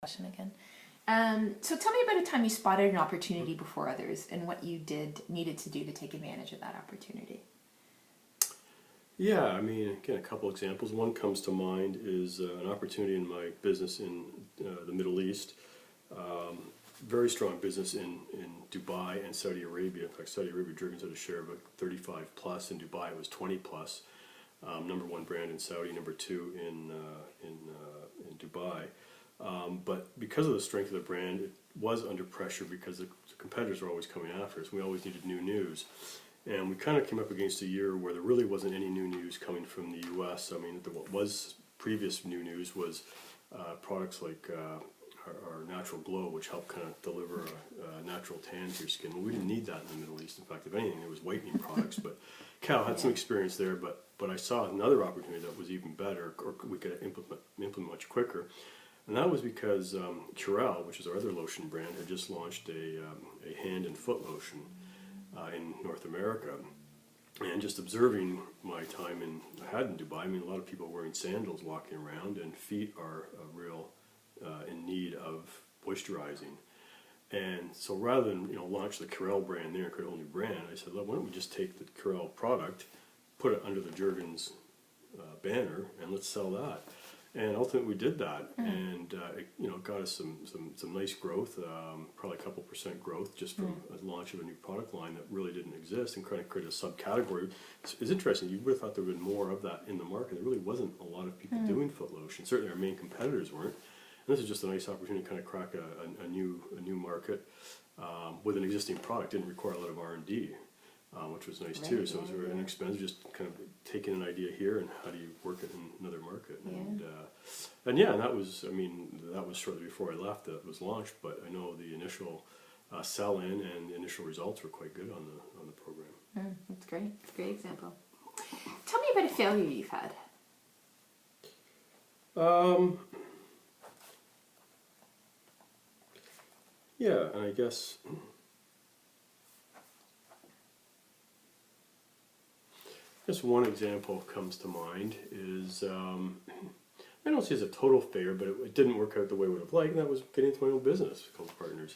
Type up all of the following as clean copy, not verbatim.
Question again. So tell me about a time you spotted an opportunity before others and what you needed to do to take advantage of that opportunity. Yeah, I mean, again, a couple examples. One comes to mind is an opportunity in my business in the Middle East. Very strong business in Dubai and Saudi Arabia. In fact, Saudi Arabia Jergens had a share of 35 plus. In Dubai, it was 20 plus. Number one brand in Saudi, number two in Dubai. But because of the strength of the brand, it was under pressure because the competitors were always coming after us. We always needed new news. And we kind of came up against a year where there really wasn't any new news coming from the U.S. I mean, what was previous new news was products like our Natural Glow, which helped kind of deliver a natural tan to your skin. Well, we didn't need that in the Middle East. In fact, if anything, it was whitening products. But Cal had some experience there, but I saw another opportunity that was even better, or we could implement much quicker. And that was because Curel, which is our other lotion brand, had just launched a hand and foot lotion in North America. And just observing my time in Dubai, I mean, a lot of people wearing sandals walking around, and feet are real in need of moisturizing. And so rather than launch the Curel brand there and create a whole new brand, I said, why don't we just take the Curel product, put it under the Jergens banner, and let's sell that. And ultimately we did that, and it got us some nice growth, probably a couple % growth just from a launch of a new product line that really didn't exist, and kind of create a subcategory. It's interesting. You would have thought there would have been more of that in the market. There really wasn't a lot of people doing foot lotion. Certainly our main competitors weren't. And this is just a nice opportunity to kind of crack a new market with an existing product. Didn't require a lot of R&D. Which was nice too. So it was very inexpensive, just kind of taking an idea here and how do you work it in another market. And that was, that was shortly before I left that it was launched. But I know the initial sell-in and the initial results were quite good on the program. That's great. It's a great example. Tell me about a failure you've had. Yeah, and I guess. Just one example comes to mind is, I don't see it as a total failure, but it didn't work out the way I would have liked, and that was getting into my own business with Coach Partners.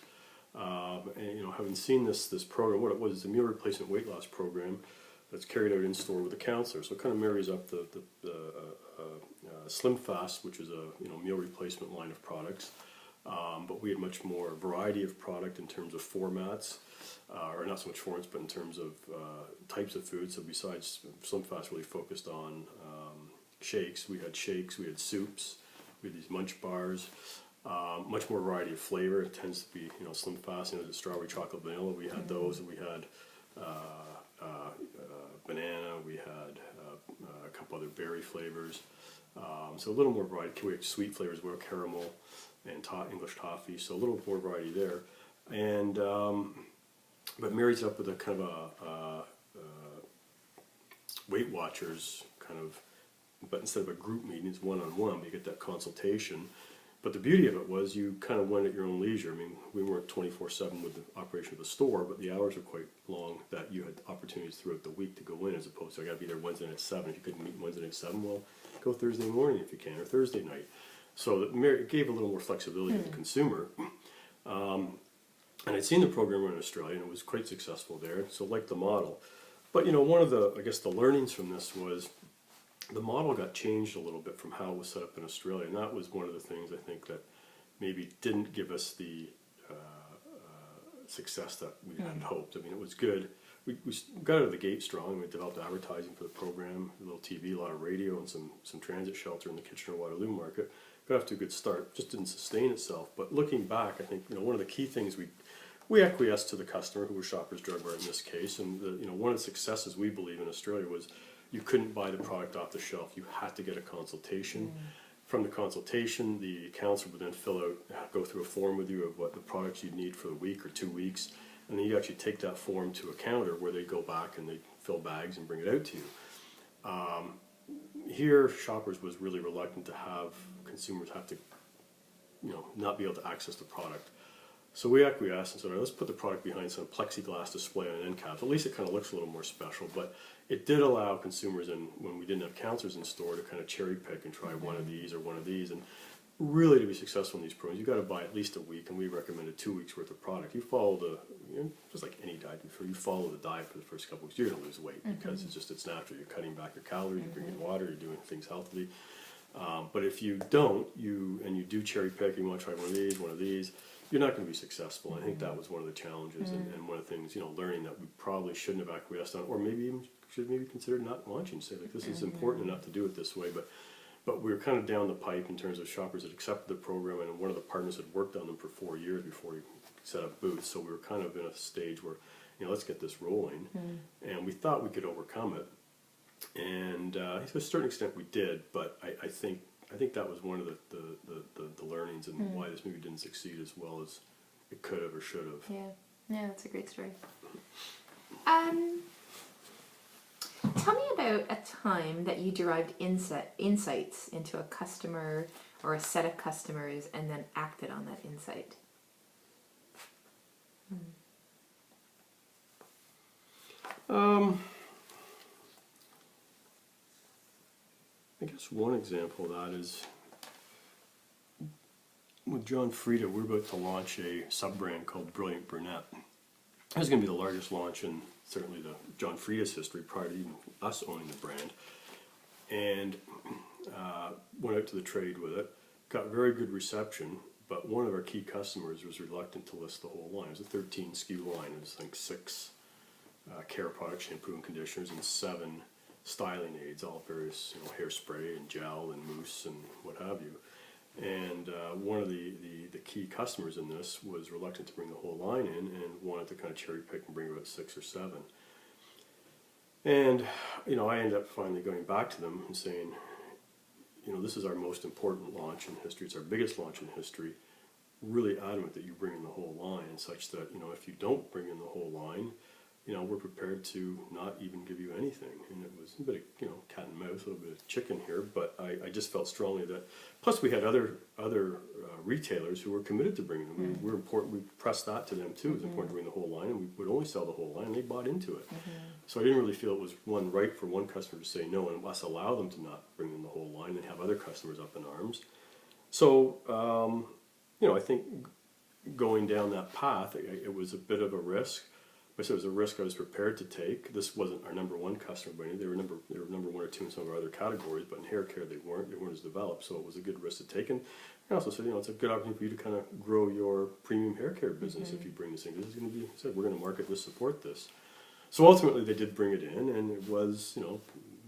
And having seen this program, what it was is a meal replacement weight loss program that's carried out in store with a counselor. So it kind of marries up the Slim Fast, which is a meal replacement line of products, but we had much more variety of product in terms of formats. Or not so much formats, but in terms of types of food. So besides, Slim Fast really focused on shakes. We had soups, we had these munch bars, much more variety of flavor. It tends to be, Slim Fast, the strawberry, chocolate, vanilla. We had those, and we had banana. We had a couple other berry flavors. So a little more variety. We had sweet flavors, we had caramel and English toffee. So a little more variety there, and but marries up with a kind of a Weight Watchers kind of, but instead of a group meeting, it's one-on-one. You get that consultation. But the beauty of it was you kind of went at your own leisure. I mean, we weren't 24/7 with the operation of the store, but the hours were quite long that you had opportunities throughout the week to go in, as opposed to I got to be there Wednesday night at 7. If you couldn't meet Wednesday night at 7, well, go Thursday morning if you can, or Thursday night. So it gave a little more flexibility to the consumer. And I'd seen the program in Australia, and it was quite successful there, so liked the model. But one of the learnings from this was the model got changed a little bit from how it was set up in Australia, and that was one of the things I think that maybe didn't give us the success that we had hoped. I mean, it was good. We got out of the gate strong. We developed advertising for the program, a little TV, a lot of radio, and some transit shelter in the Kitchener-Waterloo market. Got off to a good start. Just didn't sustain itself. But looking back, I think one of the key things we acquiesced to the customer, who was Shoppers Drug Mart in this case, and one of the successes we believe in Australia was you couldn't buy the product off the shelf. You had to get a consultation. From the consultation, the counselor would then go through a form with you of what the products you'd need for the week or 2 weeks, and then you actually take that form to a counter where they go back and they fill bags and bring it out to you. Here, Shoppers was really reluctant to have consumers have to, not be able to access the product. So we acquiesced and said, all right, let's put the product behind some plexiglass display on an end cap. At least it kind of looks a little more special. But it did allow consumers, and when we didn't have counselors in store, to kind of cherry pick and try one of these or one of these. And really to be successful in these programs, you got to buy at least a week, and we recommended 2 weeks worth of product. You follow just like any diet before, you follow the diet for the first couple weeks, you're going to lose weight because it's natural. You're cutting back your calories, you're drinking water, you're doing things healthily. But if you don't, you do cherry pick, you want to try one of these, you're not going to be successful. And I think that was one of the challenges and one of the things, learning that we probably shouldn't have acquiesced on, or maybe even should maybe consider not launching, say like this is important enough to do it this way, but we were kind of down the pipe in terms of shoppers that accepted the program, and one of the partners had worked on them for 4 years before he set up booths. So we were kind of in a stage where, let's get this rolling, and we thought we could overcome it, and to a certain extent we did. But I think that was one of the learnings and why this movie didn't succeed as well as it could have or should have. Yeah, that's a great story. Tell me about a time that you derived insights into a customer or a set of customers and then acted on that insight. I guess one example of that is with John Frieda. We're about to launch a sub-brand called Brilliant Brunette. It was going to be the largest launch in certainly the John Frieda's history prior to even us owning the brand. And went out to the trade with it, got very good reception, but one of our key customers was reluctant to list the whole line. It was a 13 SKU line. It was, I think, 6 care products, shampoo and conditioners, and 7 styling aids, all various, hairspray and gel and mousse and what have you. And one of the key customers in this was reluctant to bring the whole line in and wanted to kind of cherry pick and bring about 6 or 7. And, I ended up finally going back to them and saying, this is our most important launch in history. It's our biggest launch in history. Really adamant that you bring in the whole line, such that, if you don't bring in the whole line, we're prepared to not even give you anything. And it was a bit of, cat and mouse, a little bit of chicken here, but I just felt strongly that, plus we had other retailers who were committed to bringing them. We were important, we pressed that to them too. It was important to bring the whole line, and we would only sell the whole line, and they bought into it. So I didn't really feel it was right for one customer to say no, and us allow them to not bring in the whole line and have other customers up in arms. So, I think going down that path, it was a bit of a risk. But it was a risk I was prepared to take. This wasn't our number one customer, but they were number 1 or 2 in some of our other categories. But in hair care, they weren't as developed. So it was a good risk to take. And I also said, it's a good opportunity for you to kind of grow your premium hair care business if you bring this in. This is going to be, we're going to market this, support this. So ultimately, they did bring it in, and it was,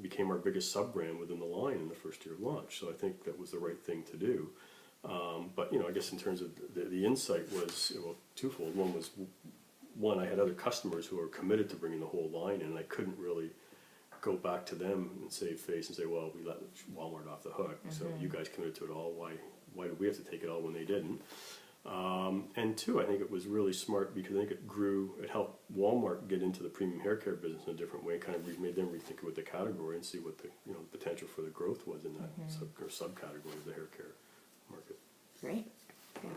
became our biggest sub brand within the line in the first year of launch. So I think that was the right thing to do. But I guess in terms of the insight was twofold. One, I had other customers who were committed to bringing the whole line in, and I couldn't really go back to them and save face and say, well, we let Walmart off the hook, so you guys committed to it all. Why did we have to take it all when they didn't? And 2, I think it was really smart because I think it helped Walmart get into the premium hair care business in a different way, kind of made them rethink about the category and see what the potential for the growth was in that subcategory of the hair care market. Great. Okay.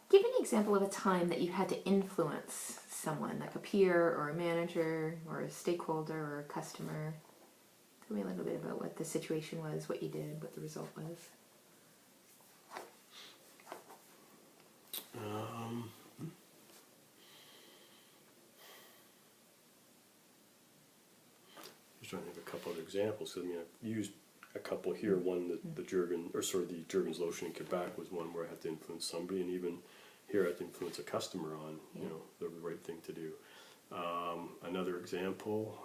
Give an example of a time that you had to influence someone, like a peer or a manager or a stakeholder or a customer. Tell me a little bit about what the situation was, what you did, what the result was. Just trying to think of a couple other examples. I've used a couple here. One, the Jergens lotion in Quebec was one where I had to influence somebody, and even here I had to influence a customer on the right thing to do. Another example,